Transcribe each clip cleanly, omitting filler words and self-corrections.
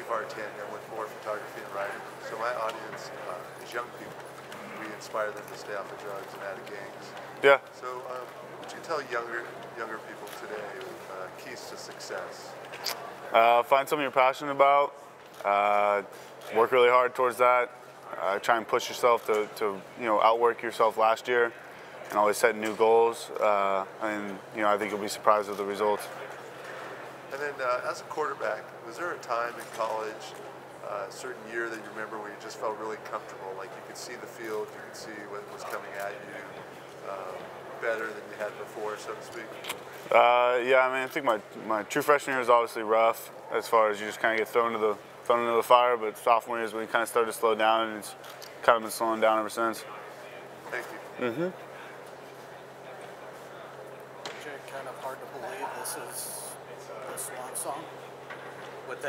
Vartan. I'm with More Photography and Writing. So my audience is young people. We inspire them to stay off of drugs and out of gangs. Yeah. So would you tell younger people today keys to success? Find something you're passionate about. Work really hard towards that. Try and push yourself to outwork yourself last year, and always set new goals. And I think you'll be surprised with the results. And then as a quarterback, was there a time in college, a certain year that you remember where you just felt really comfortable, like you could see the field, you could see what was coming at you better than you had before, so to speak? Yeah, I mean, I think my true freshman year was obviously rough as far as you just kind of get thrown into the fire, but sophomore year is when you kind of started to slow down, and it's kind of been slowing down ever since. Thank you. Mm-hmm. Jake, kind of hard to believe this is the swan song. With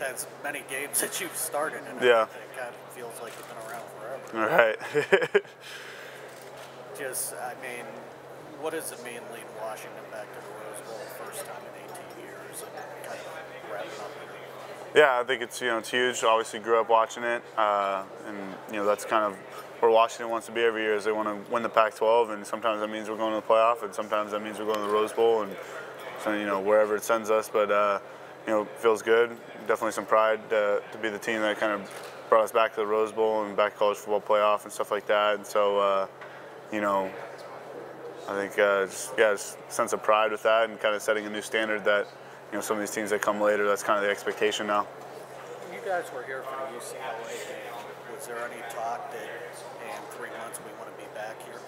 as many games that you've started in, yeah, it kind of feels like you've been around forever. All right. What does it mean leading Washington back to the Rose Bowl first time in 18 years and kind of wrapping up? Yeah, I think it's it's huge. Obviously, grew up watching it, and that's kind of where Washington wants to be every year. Is they want to win the Pac-12, and sometimes that means we're going to the playoff, and sometimes that means we're going to the Rose Bowl, and so wherever it sends us. But feels good. Definitely some pride to be the team that kind of brought us back to the Rose Bowl and back to college football playoff and stuff like that. And so I think just a sense of pride with that, and kind of setting a new standard that some of these teams that come later, that's kind of the expectation now. You guys were here for the UCLA game. Was there any talk that in 3 months we want to be back here?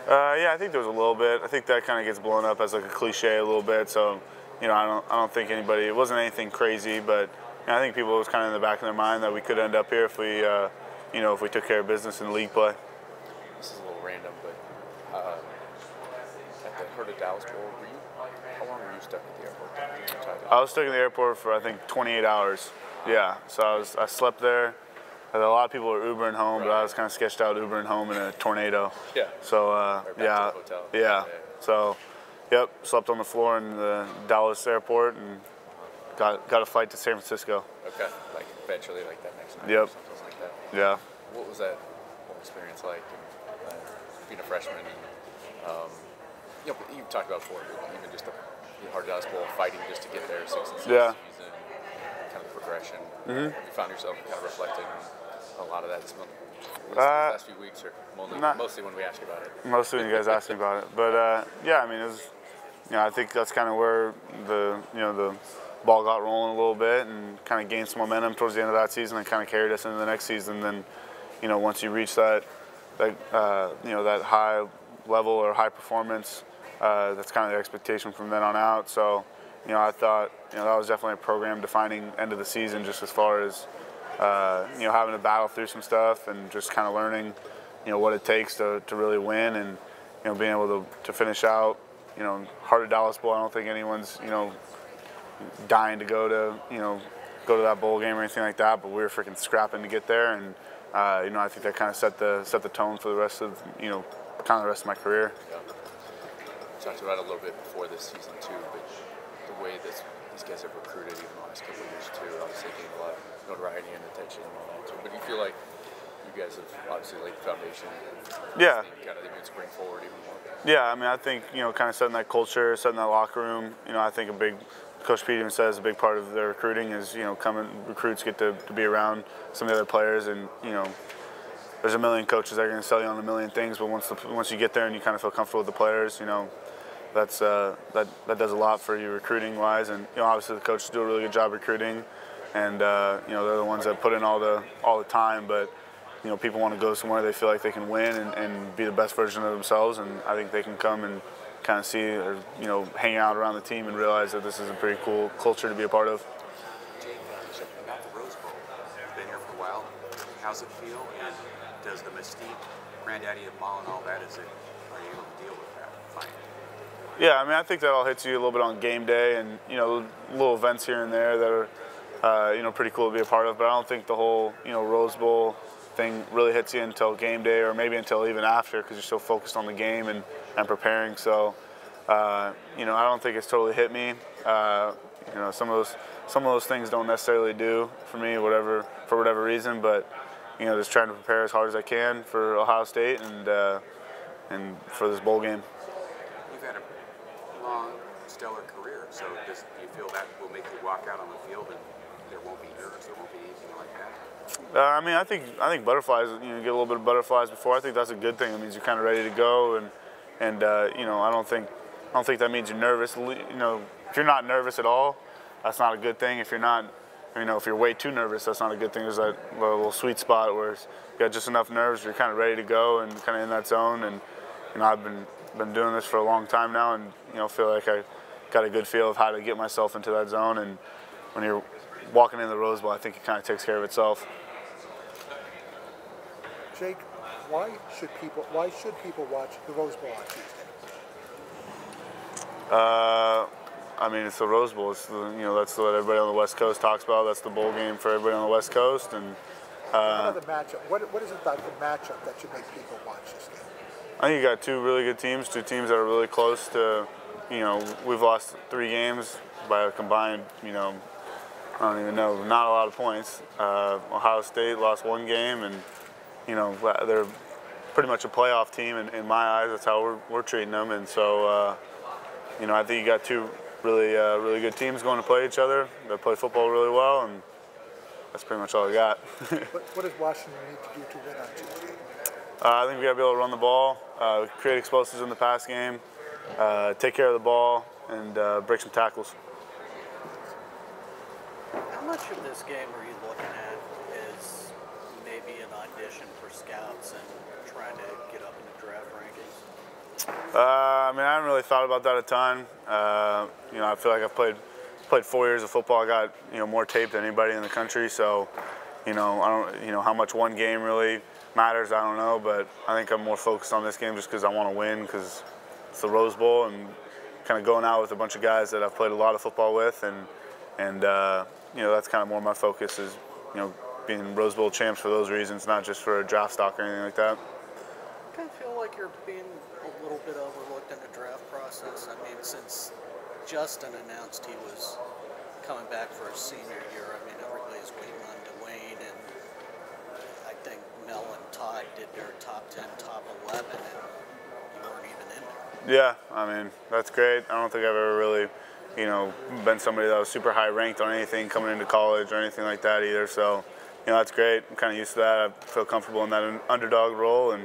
Yeah, I think there was a little bit. I think that kind of gets blown up as like a cliche a little bit. So, I don't think anybody. It wasn't anything crazy, but I think people, it was kind of in the back of their mind that we could end up here if we, if we took care of business in league play. This is a little random, but at the Heart of Dallas Bowl, how long were you stuck at the airport? I was stuck in the airport for I think 28 hours. Yeah, so I slept there. A lot of people were Ubering home, but I was kind of sketched out Ubering home in a tornado. Yeah. So yeah. Yeah. So, yep, slept on the floor in the Dallas airport and got a flight to San Francisco. Okay, like eventually, like that next night. Yep. Or something like that. Yeah. What was that whole experience like? Being a freshman, you've talked about before, even just the Heart of Dallas Bowl, fighting just to get there, 6 and 6 yeah. season, kind of the progression. Mm-hmm. You found yourself kind of reflecting on a lot of that this last few weeks, or mostly when we ask you about it. Mostly when you guys ask me about it, but yeah, I mean, it was, I think that's kind of where the ball got rolling a little bit and kind of gained some momentum towards the end of that season and kind of carried us into the next season. Then, once you reach that high level or high performance, that's kind of the expectation from then on out. So, I thought, that was definitely a program-defining end of the season, just as far as, having to battle through some stuff and just kind of learning, what it takes to really win, and, being able to finish out, Heart of Dallas Bowl. I don't think anyone's, dying to go to that bowl game or anything like that, but we were freaking scrapping to get there, and I think that kind of set the tone for the rest of the rest of my career. Yeah. We talked about it a little bit before this season too, but the way these guys have recruited even the last couple of years too, obviously gained a lot of notoriety and attention and all that too. But do you feel like you guys have obviously laid the foundation? Yeah. Kind of even spring forward even more. Yeah, I mean, I think kind of setting that culture, setting that locker room. I think Coach Pete even says a big part of their recruiting is recruits get to be around some of the other players, and there's a million coaches that are going to sell you on a million things, but once you get there and you kind of feel comfortable with the players, that does a lot for you recruiting wise. And obviously the coaches do a really good job recruiting, and they're the ones that put in all the time. But people want to go somewhere they feel like they can win and be the best version of themselves, and I think they can come and kind of see or hang out around the team and realize that this is a pretty cool culture to be a part of. Jake, about the Rose Bowl, you've been here for a while. How's it feel? And does the mystique, granddaddy of mall and all that, are you able to deal with that? Fine. Yeah, I mean, I think that all hits you a little bit on game day, and little events here and there that are pretty cool to be a part of. But I don't think the whole Rose Bowl thing really hits you until game day, or maybe until even after, because you're so focused on the game and preparing. So I don't think it's totally hit me. You know, some of those things don't necessarily do for me, for whatever reason. But you know, just trying to prepare as hard as I can for Ohio State and for this bowl game. You've had a long, stellar career, so do you feel that will make you walk out on the field and there won't be nerves, there won't be anything like that? I mean, I think butterflies. You know, you get a little bit of butterflies before. I think that's a good thing. It means you're kind of ready to go, and you know, I don't think that means you're nervous. You know, if you're not nervous at all, that's not a good thing. If you're not, you know, if you're way too nervous, that's not a good thing. There's that little sweet spot where you got just enough nerves, you're kind of ready to go and kind of in that zone. And you know, I've been doing this for a long time now, and you know, feel like I got a good feel of how to get myself into that zone. And when you're walking in the Rose Bowl, I think it kind of takes care of itself. Jake, why should people watch the Rose Bowl on Tuesday? I mean, it's the Rose Bowl. It's you know, that's what everybody on the West Coast talks about. That's the bowl game for everybody on the West Coast. And What about the matchup? What is it about the matchup that should make people watch this game? I think you got two really good teams, two teams that are really close to. You know, we've lost 3 games by a combined, you know, I don't even know, not a lot of points. Ohio State lost 1 game, and you know, they're pretty much a playoff team in my eyes. That's how we're treating them. And so, you know, I think you got two really good teams going to play each other. They play football really well, and that's pretty much all I got. What does Washington need to do to win on Tuesday? I think we got to be able to run the ball, create explosives in the pass game, take care of the ball, and break some tackles. How much of this game are you looking at is maybe an audition for scouts and trying to get up in the draft rankings? I mean, I haven't really thought about that a ton. You know, I feel like I've played 4 years of football. I got, you know, more tape than anybody in the country. So, you know, I don't, you know, how much one game really matters, I don't know. But I think I'm more focused on this game just because I want to win, because it's the Rose Bowl, and kind of going out with a bunch of guys that I've played a lot of football with, and you know, that's kind of more my focus is, you know, being Rose Bowl champs for those reasons, not just for a draft stock or anything like that. I kind of feel like you're being a little bit overlooked in the draft process. I mean, since Justin announced he was coming back for his senior year, I mean, everybody's waiting on Dwayne, and I think Mel and Todd did their top 10, top 11, and you weren't even in there. Yeah, I mean, that's great. I don't think I've ever really, you know, been somebody that was super high ranked on anything coming into college or anything like that either. So, you know, that's great. I'm kind of used to that. I feel comfortable in that underdog role, and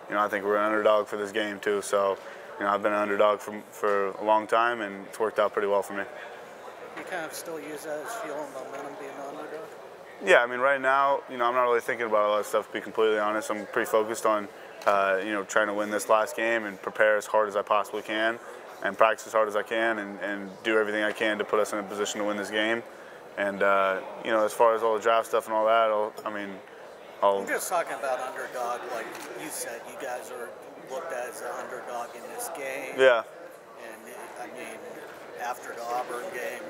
you know, I think we're an underdog for this game too. So, you know, I've been an underdog for a long time, and it's worked out pretty well for me. You kind of still use that as fuel and momentum being an underdog? Yeah, I mean, right now, you know, I'm not really thinking about a lot of stuff, to be completely honest. I'm pretty focused on, you know, trying to win this last game and prepare as hard as I possibly can and practice as hard as I can and do everything I can to put us in a position to win this game. And, you know, as far as all the draft stuff and all that, I'm just talking about underdog, like you said, you guys are looked at as an underdog in this game. Yeah. And, I mean, after the Auburn game,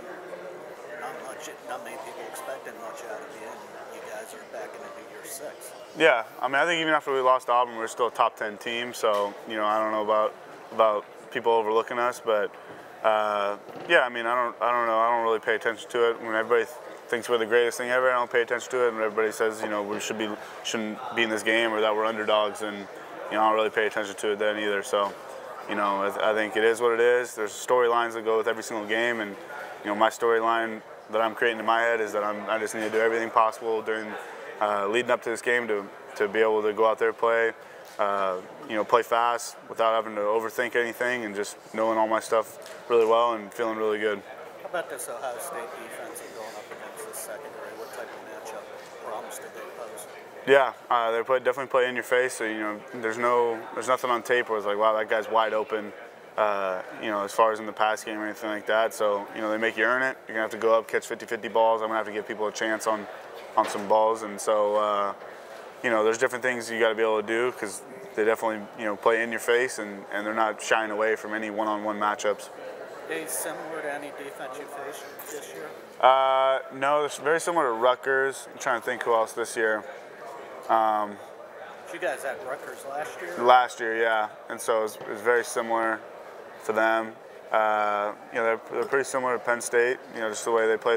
not many people expected much out of you, and you guys are back in the New Year's 6. Yeah, I mean, I think even after we lost to Auburn, we're still a top 10 team. So, you know, I don't know about people overlooking us, but yeah, I mean, I don't know. I don't really pay attention to it. When everybody thinks we're the greatest thing ever, I don't pay attention to it. And everybody says, you know, we shouldn't be in this game or that we're underdogs, and you know, I don't really pay attention to it then either. So, you know, I think it is what it is. There's storylines that go with every single game, and you know, my storyline that I'm creating in my head is that I just need to do everything possible during leading up to this game to be able to go out there and play, you know, play fast without having to overthink anything, and just knowing all my stuff really well and feeling really good. How about this Ohio State defense and going up against the secondary? What type of matchup problems did they pose? Yeah, they definitely play in your face. So you know, there's nothing on tape where it's like, wow, that guy's wide open. You know, as far as in the pass game or anything like that. So, you know, they make you earn it. You're going to have to go up, catch 50-50 balls. I'm going to have to give people a chance on some balls. And so, you know, there's different things you got to be able to do, because they definitely, you know, play in your face, and they're not shying away from any one-on-one matchups. Are they similar to any defense you faced this year? No, it's very similar to Rutgers. I'm trying to think who else this year. You guys had Rutgers last year? Last year, yeah. And so it was very similar to them. You know, they're pretty similar to Penn State. You know, just the way they play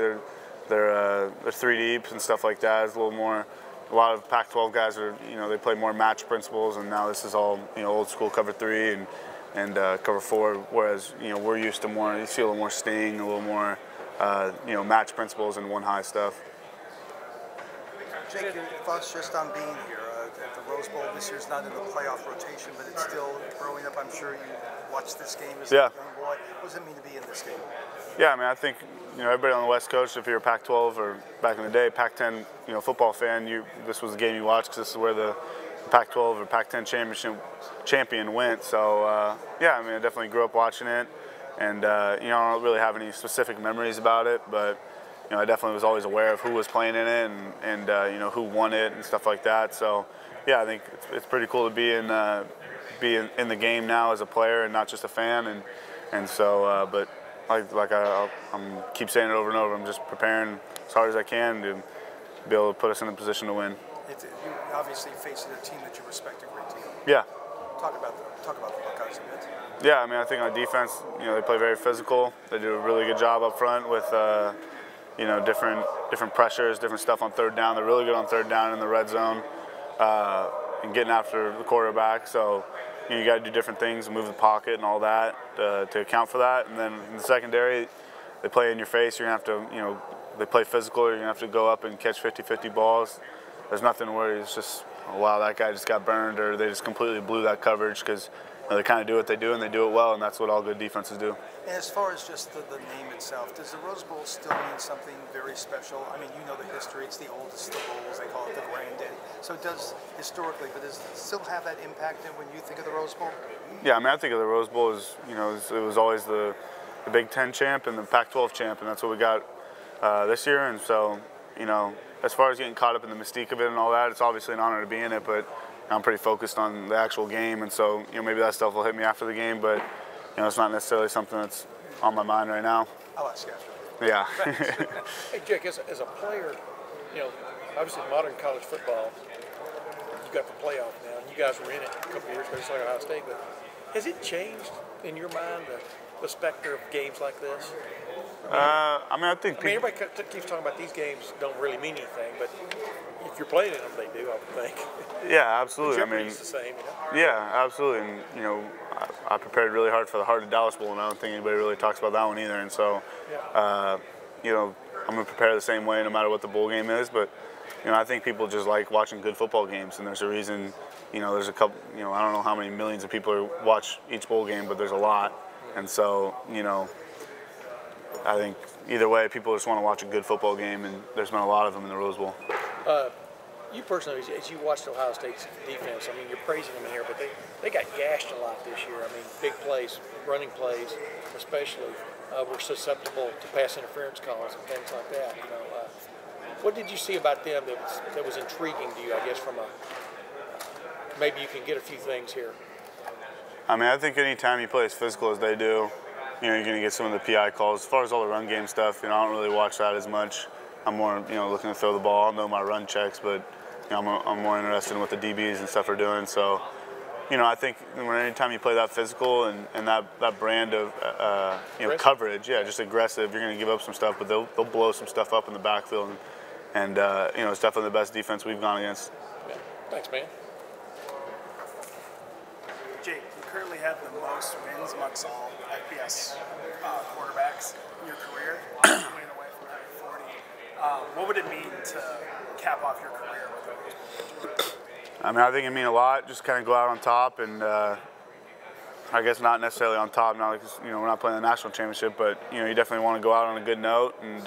their 3 deeps and stuff like that is a little more. A lot of Pac-12 guys are, you know, they play more match principles, and now this is all, you know, old school cover 3 and cover 4. Whereas, you know, we're used to more. You see a little more sting, a little more, you know, match principles and 1 high stuff. Jake, your thoughts just on being here at the Rose Bowl this year's not in the playoff rotation, but it's still growing up. I'm sure you watched this game as a young boy. What does it mean to be in this game? Yeah, I mean, I think, you know, everybody on the West Coast, if you're a Pac-12 or back in the day, Pac-10, you know, football fan, this was the game you watched because this is where the Pac-12 or Pac-10 champion went. So, yeah, I mean, I definitely grew up watching it, and you know, I don't really have any specific memories about it, but you know, I definitely was always aware of who was playing in it and you know, who won it and stuff like that. So, yeah, I think it's pretty cool to be in the game now as a player and not just a fan. And so, but I'm keep saying it over and over. I'm just preparing as hard as I can to be able to put us in a position to win. You obviously facing a team that you respect a great deal. Yeah. Talk about the Buckeyes a bit. Yeah, I mean, I think on defense, you know, they play very physical. They do a really good job up front with. You know, different pressures, different stuff on 3rd down. They're really good on 3rd down in the red zone and getting after the quarterback. So you got to do different things and move the pocket and all that to account for that. And then in the secondary, they play in your face. You're going to have to, you know, they play physical. You're going to have to go up and catch 50-50 balls. There's nothing where it's just, oh, wow, that guy just got burned, or they just completely blew that coverage, because you know, they kind of do what they do and they do it well, and that's what all good defenses do. And as far as just the name itself, does the Rose Bowl still mean something very special? I mean, you know the history. It's the oldest of bowls. They call it the granddaddy. So it does historically, but does it still have that impact when you think of the Rose Bowl? Yeah, I mean, I think of the Rose Bowl as, you know, it was always the Big Ten champ and the Pac-12 champ, and that's what we got this year. And so, you know, as far as getting caught up in the mystique of it and all that, it's obviously an honor to be in it, but I'm pretty focused on the actual game, and so, you know, maybe that stuff will hit me after the game, but you know, it's not necessarily something that's on my mind right now. I'll ask you after. Yeah. Hey, Jake, as a player, you know, obviously modern college football, you got the playoff now. You guys were in it a couple of years ago, just like Ohio State, but has it changed in your mind the specter of games like this? I mean, everybody keeps talking about these games don't really mean anything, but if you're playing in them, they do, I would think. Yeah, absolutely. I mean, it's the same, you know? Yeah, absolutely. And you know, I prepared really hard for the Heart of Dallas Bowl, and I don't think anybody really talks about that one either. And so, you know, I'm gonna prepare the same way no matter what the bowl game is. But you know, I think people just like watching good football games, and there's a reason. You know, there's a couple. You know, I don't know how many millions of people watch each bowl game, but there's a lot. And so, you know, I think either way, people just want to watch a good football game, and there's been a lot of them in the Rose Bowl. You personally, as you watched Ohio State's defense, I mean, you're praising them in here, but they got gashed a lot this year. I mean, big plays, running plays, especially, were susceptible to pass interference calls and things like that. You know, what did you see about them that was intriguing to you? I guess from maybe you can get a few things here. I mean, I think any time you play as physical as they do, you know, you're going to get some of the PI calls. As far as all the run game stuff, you know, I don't really watch that as much. I'm more, you know, looking to throw the ball. I'll know my run checks, but you know, I'm more interested in what the DBs and stuff are doing. So, you know, I think anytime you play that physical and that brand of you know, coverage, yeah, just aggressive, you're going to give up some stuff, but they'll blow some stuff up in the backfield, and you know, it's definitely the best defense we've gone against. Yeah. Thanks, man. Jake, you currently have the most wins amongst all FBS quarterbacks in your career, winning away from 140. What would it mean to cap off your career with those? I mean, I think it means a lot. Just kind of go out on top, and I guess not necessarily on top now, because you know, we're not playing the national championship, but you know, you definitely want to go out on a good note and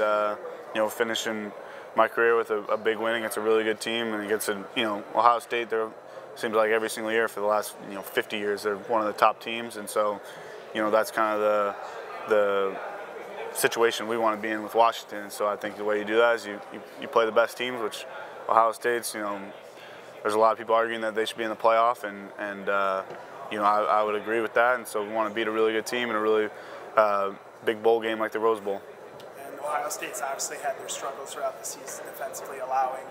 you know, finishing my career with a big win against a really good team, and against you know, Ohio State. They're seems like every single year for the last 50 years they're one of the top teams, and so you know, that's kind of the situation we want to be in with Washington. So I think the way you do that is you play the best teams, which Ohio State's, you know, there's a lot of people arguing that they should be in the playoff, and you know, I would agree with that, and so we want to beat a really good team in a really big bowl game like the Rose Bowl. And Ohio State's obviously had their struggles throughout the season defensively, allowing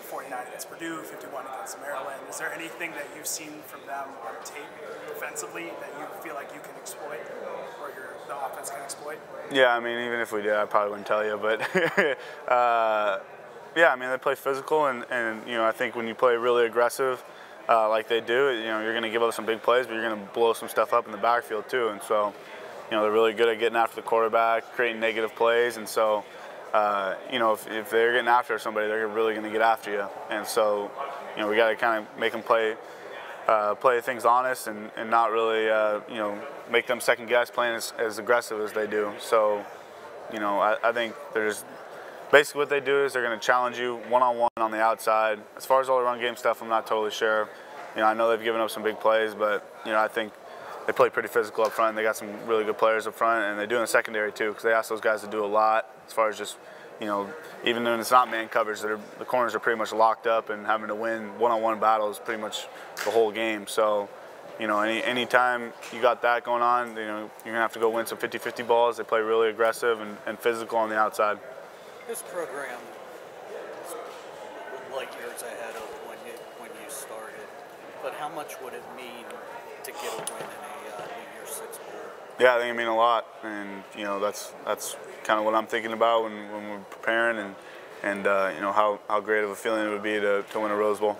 49 against Purdue, 51 against Maryland. Is there anything that you've seen from them on tape defensively that you feel like you can exploit, or you're the offense can exploit? Yeah, I mean, even if we did, I probably wouldn't tell you. But yeah, I mean, they play physical, and you know, I think when you play really aggressive like they do, you know, you're going to give up some big plays, but you're going to blow some stuff up in the backfield too. And so, you know, they're really good at getting after the quarterback, creating negative plays, and so. You know, if they're getting after somebody, they're really going to get after you. And so, you know, we got to kind of make them play things honest and not really, you know, make them second guess playing as aggressive as they do. So, you know, I think there's basically what they do is they're going to challenge you one-on-one on the outside. As far as all the run game stuff, I'm not totally sure. You know, I know they've given up some big plays, but, you know, I think they play pretty physical up front. They got some really good players up front, and they do in the secondary too, because they ask those guys to do a lot as far as just, you know, even when it's not man coverage, the corners are pretty much locked up and having to win one-on-one battles pretty much the whole game. So, you know, any time you got that going on, you know, you're going to have to go win some 50-50 balls. They play really aggressive and physical on the outside. This program is light years ahead of when you started, but how much would it mean to get a win in a New Year's Six Bowl? Yeah, I think it means a lot, and you know that's kind of what I'm thinking about when we're preparing, and you know how great of a feeling it would be to win a Rose Bowl.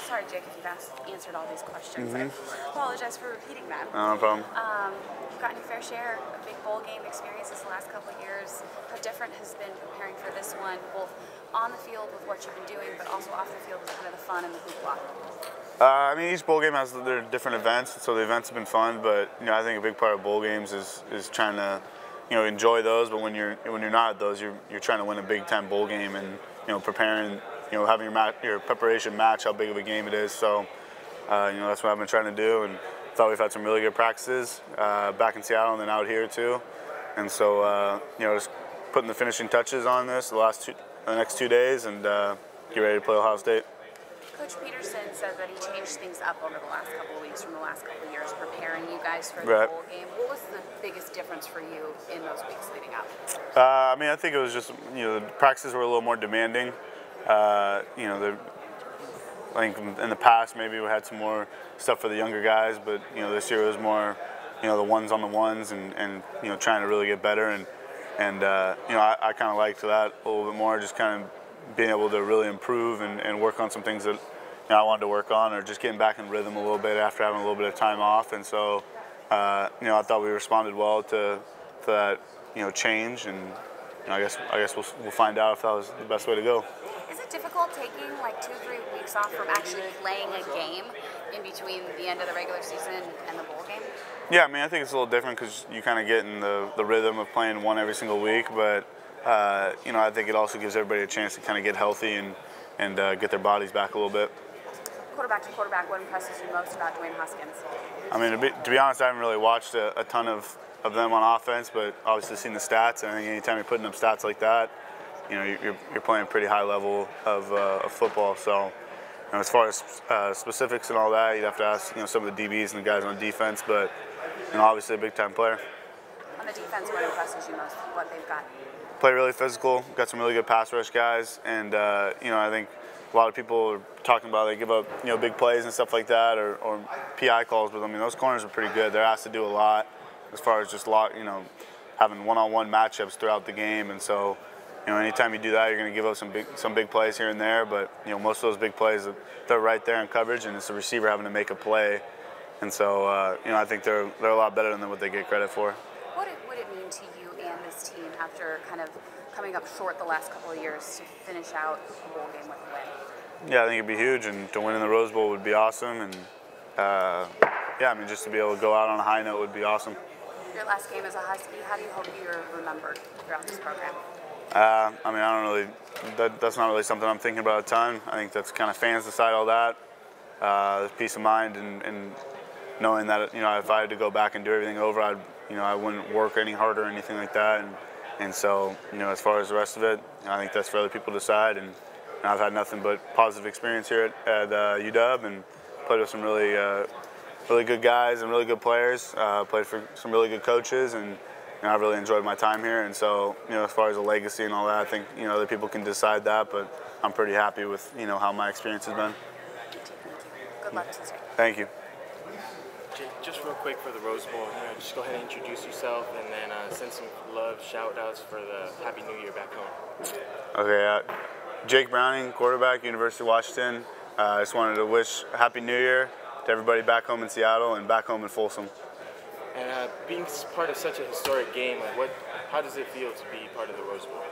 Sorry, Jake, if you've answered all these questions. I apologize for repeating them. No problem. You've gotten your fair share of big bowl game experiences the last couple of years. How different has been preparing for this one, both on the field with what you've been doing, but also off the field with kind of the fun and the hoopla? I mean, each bowl game has their different events, so the events have been fun. But you know, I think a big part of bowl games is trying to, you know, enjoy those. But when you're not at those, you're trying to win a Big Ten bowl game, and you know, preparing, you know, having your preparation match how big of a game it is. So, you know, that's what I've been trying to do, and thought we've had some really good practices back in Seattle and then out here too. And so, you know, just putting the finishing touches on this the next 2 days, and get ready to play Ohio State. Coach Peterson said that he changed things up over the last couple of weeks from the last couple of years, preparing you guys for the bowl game. What was the biggest difference for you in those weeks leading up? I mean, I think it was just, you know, the practices were a little more demanding. You know, I think in the past maybe we had some more stuff for the younger guys, but you know, this year it was more, you know, the ones on the ones, and you know, trying to really get better, and you know, I kind of liked that a little bit more, just kind of being able to really improve and work on some things that, you know, I wanted to work on, or just getting back in rhythm a little bit after having a little bit of time off. And so, you know, I thought we responded well to that, you know, change, and you know, I guess we'll find out if that was the best way to go. Is it difficult taking like 2-3 weeks off from actually playing a game in between the end of the regular season and the bowl game? Yeah, I mean, I think it's a little different because you kind of get in the rhythm of playing one every single week, but you know, I think it also gives everybody a chance to kind of get healthy and get their bodies back a little bit. Quarterback to quarterback, what impresses you most about Dwayne Haskins? I mean, to be honest, I haven't really watched a ton of them on offense, but obviously seen the stats, and I think anytime you're putting up stats like that, you know, you're playing a pretty high level of football. So, you know, as far as specifics and all that, you'd have to ask, you know, some of the DBs and the guys on defense, but you know, obviously a big-time player. On the defense, what impresses you most? What they've got? Play really physical, got some really good pass rush guys, and you know, I think a lot of people are talking about they give up, you know, big plays and stuff like that, or PI calls, but I mean, those corners are pretty good. They're asked to do a lot as far as just you know, having one-on-one matchups throughout the game, and so, you know, anytime you do that, you're going to give up some big plays here and there, but you know, most of those big plays, they're right there in coverage, and it's the receiver having to make a play, and so you know, I think they're a lot better than what they get credit for. What would it mean to you and this team after kind of coming up short the last couple of years to finish out a bowl game with a win? Yeah, I think it'd be huge, and to win in the Rose Bowl would be awesome, and yeah, I mean, just to be able to go out on a high note would be awesome. Your last game as a Husky, how do you hope you're remembered throughout this program? I mean, I don't really, that's not really something I'm thinking about a ton. I think that's kind of fans decide all that. There's peace of mind and knowing that, you know, if I had to go back and do everything over, I wouldn't work any harder or anything like that. And so, you know, as far as the rest of it, I think that's for other people to decide. And I've had nothing but positive experience here at UW, and played with some really good guys and really good players. Played for some really good coaches, and you know, I've really enjoyed my time here. And so, you know, as far as a legacy and all that, I think, you know, other people can decide that, but I'm pretty happy with, you know, how my experience has been. Thank you. Good luck today. Thank you. Jake, just real quick for the Rose Bowl, just go ahead and introduce yourself and then send some love, shout-outs for the Happy New Year back home. Okay, Jake Browning, quarterback, University of Washington. I just wanted to wish a Happy New Year to everybody back home in Seattle and back home in Folsom. And being part of such a historic game, how does it feel to be part of the Rose Bowl?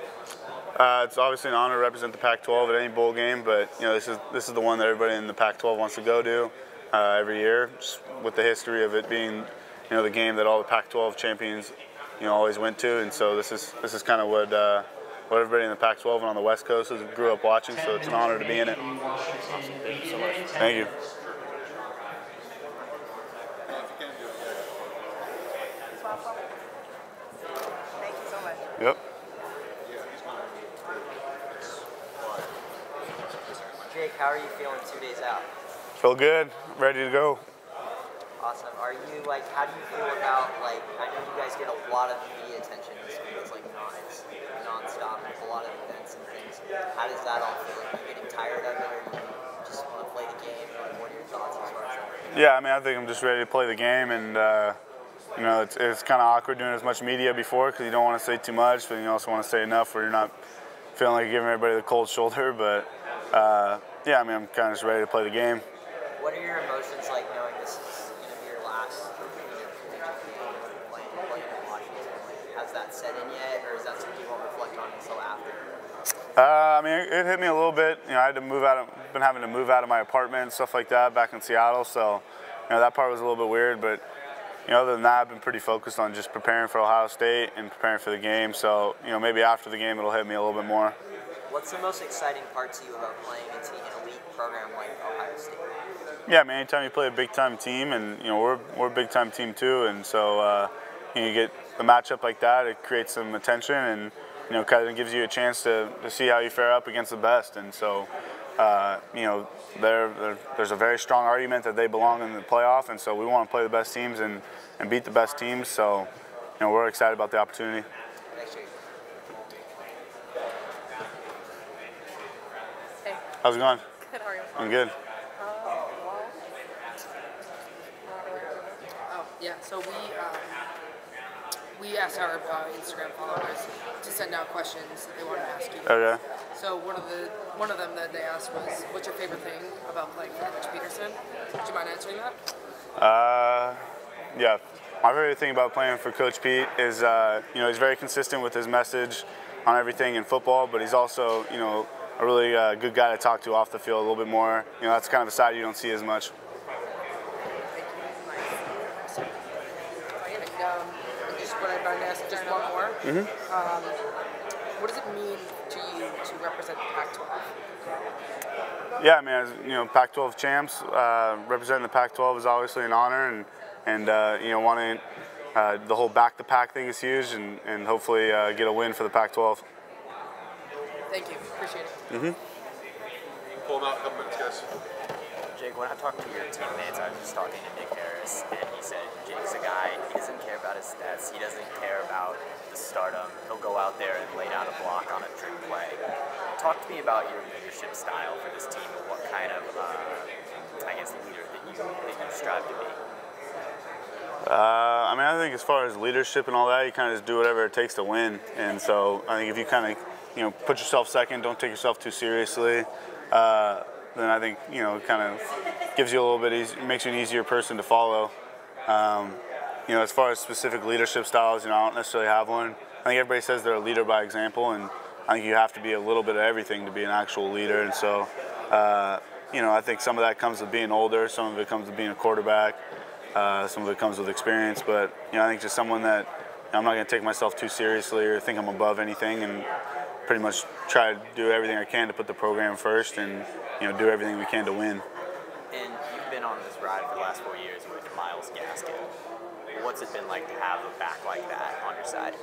It's obviously an honor to represent the Pac-12 at any bowl game, but this is the one that everybody in the Pac-12 wants to go to every year, just with the history of it being the game that all the Pac-12 champions always went to, and so this is kind of what everybody in the Pac-12 and on the West Coast grew up watching. So it's an honor to be in it. Awesome. Thank you so much. Thank you. Thank you so much. Yep. Jake, how are you feeling 2 days out? Feel good. Ready to go. Awesome. Are you how do you feel about I know you guys get a lot of media attention this week. It's it's nonstop with a lot of events and things. How does that all feel? Are you getting tired of it, or you just want to play the game? What are your thoughts as far as that? Yeah, I mean, I think I'm just ready to play the game, and it's kind of awkward doing as much media before because you don't want to say too much, but you also want to say enough where you're not feeling like giving everybody the cold shoulder. But yeah, I mean, I'm kind of just ready to play the game. What are your emotions like knowing this is going to be your last collegiate game playing in Washington? Has that set in yet, or is that something you won't reflect on until after? I mean, it hit me a little bit. I had to been having to move out of my apartment and stuff like that back in Seattle, so that part was a little bit weird. But other than that, I've been pretty focused on just preparing for Ohio State and preparing for the game. So maybe after the game, it'll hit me a little bit more. What's the most exciting part to you about playing in an elite program like Ohio State? Yeah, I mean, anytime you play a big-time team, and we're a big-time team too, and so you get a matchup like that, it creates some attention, and kind of gives you a chance to see how you fare up against the best. And so there's a very strong argument that they belong in the playoff, and so we want to play the best teams and beat the best teams. So we're excited about the opportunity. Thanks, Jake. Hey. How's it going? Good, how are you? I'm good. Yeah, so we asked our Instagram followers to send out questions that they wanted to ask you. Okay. So one of them that they asked was, "What's your favorite thing about playing for Coach Peterson?" Would you mind answering that? Yeah. My favorite thing about playing for Coach Pete is he's very consistent with his message on everything in football, but he's also a really good guy to talk to off the field a little bit more. That's kind of a side you don't see as much. Just what I'd like to ask, just one more. Mm-hmm. What does it mean to you to represent the Pac-12? Yeah, I mean, as Pac-12 champs, representing the Pac-12 is obviously an honor, and wanting the whole back the pack thing is huge, and hopefully get a win for the Pac-12. Thank you, appreciate it. Mm-hmm. Hold on a couple minutes, guys. Jake, when I talked to your teammates, I was just talking to Nick Harris, and he said Jake's a guy, he doesn't care about his stats, he doesn't care about the stardom, he'll go out there and lay down a block on a trick play. Talk to me about your leadership style for this team, and what kind of, leader that you strive to be. I mean, I think as far as leadership and all that, you kind of just do whatever it takes to win, and so I think if you kind of put yourself second, don't take yourself too seriously, then I think it kind of gives you a little bit makes you an easier person to follow. As far as specific leadership styles, I don't necessarily have one. I think everybody says they're a leader by example, and I think you have to be a little bit of everything to be an actual leader. And so, I think some of that comes with being older, some of it comes with being a quarterback, some of it comes with experience. But I think just someone that I'm not going to take myself too seriously or think I'm above anything, and pretty much try to do everything I can to put the program first, and do everything we can to win. And you've been on this ride for the last 4 years with Myles Gaskin. What's it been like to have a back like that on your side?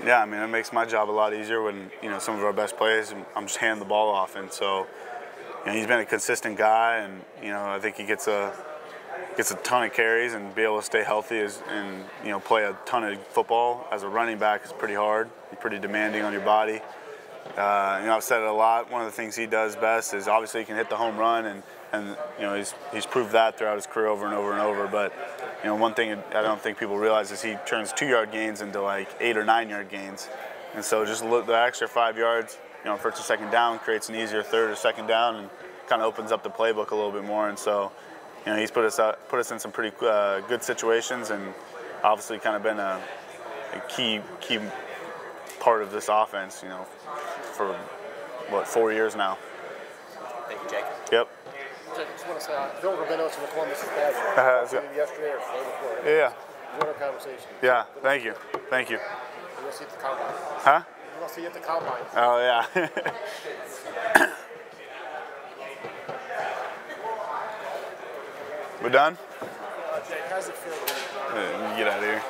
Yeah, I mean, it makes my job a lot easier when some of our best players, I'm just handing the ball off, and so he's been a consistent guy, and I think he gets a ton of carries, and be able to stay healthy and play a ton of football as a running back is pretty hard and pretty demanding on your body. You know, I've said it a lot. One of the things he does best is obviously he can hit the home run, and you know he's proved that throughout his career over and over and over. But you know, one thing I don't think people realize is he turns 2-yard gains into like 8 or 9-yard gains, and so just look, the extra 5 yards, you know, first or second down creates an easier third or second down, and kind of opens up the playbook a little bit more. And so, you know, he's put us in some pretty good situations, and obviously kind of been a key part of this offense, you know, for what, 4 years now. Thank you, Jake. Yep. Jake, I just want to say, Phil Rabino's from the Columbus Dispatch. Yesterday or the day before. Yeah. What a conversation. Yeah. Thank you. Thank you. We'll see you at the combine. Huh? We'll see you at the combine. Oh yeah. We're done? Jake, how's it feel? Get out of here.